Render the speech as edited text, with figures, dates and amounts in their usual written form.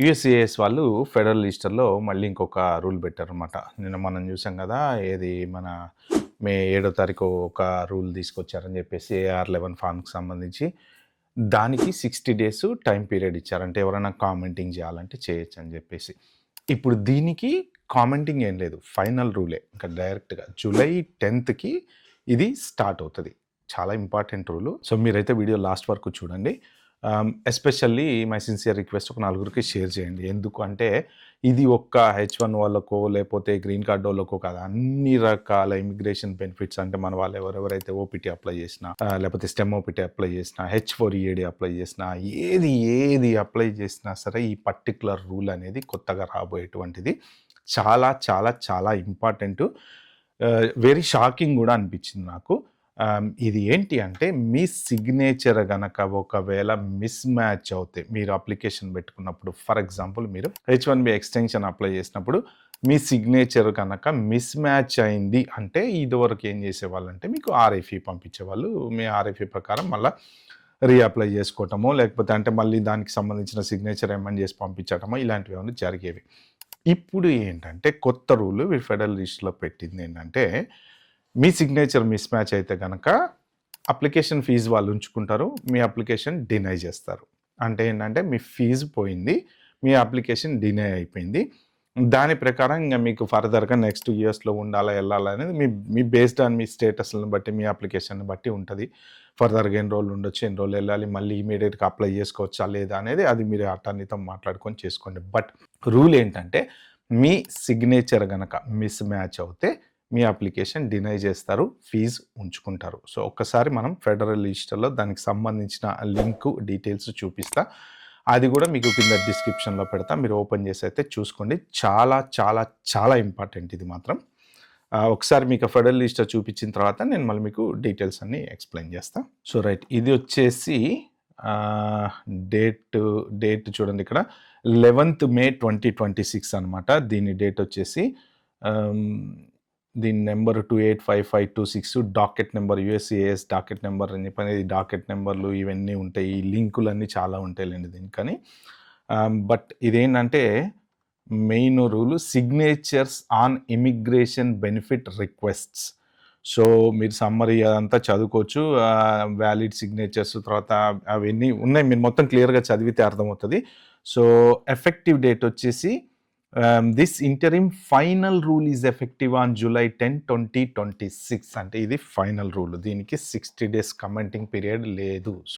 యూఎస్సిఐఎస్ వాళ్ళు ఫెడరల్ రిజిస్టర్‌లో మళ్ళీ ఇంకొక రూల్ పెట్టారనమాట. నిన్న మనం చూసాం గదా! ఏది మన మే 7 తారీఖు ఒక రూల్ తీసుకొచ్చారని చెప్పేసి AR11 ఫార్మ్‌కి సంబంధించి. దానికి 60 డేస్ టైమ్ పీరియడ్ ఇచ్చారు. అంటే ఎవరైనా కామెంటింగ్ చేయాలంటే చేయొచ్చని చెప్పేసి. ఇప్పుడు దీనికి కామెంటింగ్ ఏం లేదు. ఫైనల్ రూలే. ఇంకా డైరెక్ట్‌గా జూలై 10కి ఇది స్టార్ట్ అవుతది. చాలా ఇంపార్టెంట్ రూలు. సో, మీరైతే వీడియో లాస్ట్ వరకు చూడండి. ఎస్పెషల్లీ మై సిన్సియర్ రిక్వెస్ట్ ఒక నలుగురికి షేర్ చేయండి. ఎందుకు అంటే ఇది ఒక్క H1 వాళ్ళకో లేకపోతే గ్రీన్ కార్డ్ వాళ్ళకో కాదు. అన్ని రకాల ఇమిగ్రేషన్ బెనిఫిట్స్ అంటే మన వాళ్ళు ఎవరెవరైతే ఓపీటీ అప్లై చేసినా లేకపోతే స్టెమ్ ఓపీటీ అప్లై చేసినా, H4EAD అప్లై చేసినా, ఏది అప్లై చేసినా సరే ఈ పర్టిక్యులర్ రూల్ అనేది కొత్తగా రాబోయేటువంటిది. చాలా చాలా చాలా ఇంపార్టెంటు. వెరీ షాకింగ్ గూడా అనిపించింది నాకు. ఇది ఏంటి అంటే మీ సిగ్నేచర్ గనక ఒకవేళ మిస్ మ్యాచ్ అవుతే మీరు అప్లికేషన్ పెట్టుకున్నప్పుడు ఫర్ ఎగ్జాంపుల్ మీరు H1B ఎక్స్టెన్షన్ అప్లై చేసినప్పుడు మీ సిగ్నేచర్ కనుక మిస్ మ్యాచ్ అయింది అంటే ఇదివరకు ఏం చేసేవాళ్ళంటే మీకు RFE పంపించేవాళ్ళు. మీ RFE ప్రకారం మళ్ళీ రీఅప్లై చేసుకోవటమో లేకపోతే అంటే మళ్ళీ దానికి సంబంధించిన సిగ్నేచర్ ఎమెండ్ చేసి పంపించటమో ఇలాంటివి ఏమైనా జరిగేవి. ఇప్పుడు ఏంటంటే కొత్త రూల్ ఫెడరల్ రిజిస్టర్‌లో పెట్టింది ఏంటంటే మీ సిగ్నేచర్ మిస్ మ్యాచ్ అయితే గనక అప్లికేషన్ ఫీజు వాళ్ళు ఉంచుకుంటారు. మీ అప్లికేషన్ డినై చేస్తారు. అంటే ఏంటంటే మీ ఫీజు పోయింది. మీ అప్లికేషన్ డినై అయిపోయింది. దాని ప్రకారం ఇంక మీకు ఫర్దర్‌గా నెక్స్ట్ ఇయర్స్‌లో ఉండాలా, ఎళ్ళాలా అనేది మీ బేస్డ్ ఆన్ మీ స్టేటస్‌లను బట్టి, మీ అప్లికేషన్‌ని బట్టి ఉంటది. ఫర్దర్‌గా ఎన్ని రోజులు ఉండొచ్చు, ఎన్ని రోజులు ఎళ్ళాలి, మళ్ళీ ఇమ్మీడియేట్‌గా అప్లై చేసుకోవచ్చా లేదా అనేది అది మీరు అటార్నీతో మాట్లాడుకొని చేసుకోండి. బట్ రూల్ ఏంటంటే మీ సిగ్నేచర్ గనక మిస్ మ్యాచ్ అవుతే మీ అప్లికేషన్ డినై చేస్తారు. ఫీజు ఉంచుకుంటారు. సో, ఒక్కసారి మనం ఫెడరల్ రిజిస్టర్‌లో దానికి సంబంధించిన లింకు డీటెయిల్స్ చూపిస్తా. అది కూడా మీకు కింద డిస్క్రిప్షన్‌లో పెడతా. మీరు ఓపెన్ చేసి అయితే చూసుకోండి. చాలా చాలా చాలా ఇంపార్టెంట్ ఇది మాత్రం. ఒకసారి మీకు ఫెడరల్ రిజిస్టర్ చూపించిన తర్వాత నేను మళ్ళీ మీకు డీటెయిల్స్ అన్నీ ఎక్స్‌ప్లెయిన్ చేస్తా. సో, రైట్ ఇది వచ్చేసి డేట్ చూడండి ఇక్కడ 11th మే 2026 అనమాట. దీని డేట్ వచ్చేసి దీని number 285526 docket number USCIS docket number అని చెప్పి అనేది డాకెట్ నెంబర్లు ఇవన్నీ ఉంటాయి. ఈ లింకులన్నీ చాలా ఉంటాయిలేండి దీనికని. బట్ ఇదేంటంటే main rule signatures on immigration benefit requests. So, మీరు సమ్మరీ అదంతా చదువుకోవచ్చు. వ్యాలిడ్ సిగ్నేచర్స్ తర్వాత అవన్నీ ఉన్నాయి. మీరు మొత్తం క్లియర్‌గా చదివితే అర్థమవుతది. సో, ఎఫెక్టివ్ డేట్ వచ్చేసి this interim final rule is effective on July 10, 2026 అంటే ఇది ఫైనల్ రూల్. దీనికి 60 డేస్ కమెంటింగ్ పీరియడ్ లేదు.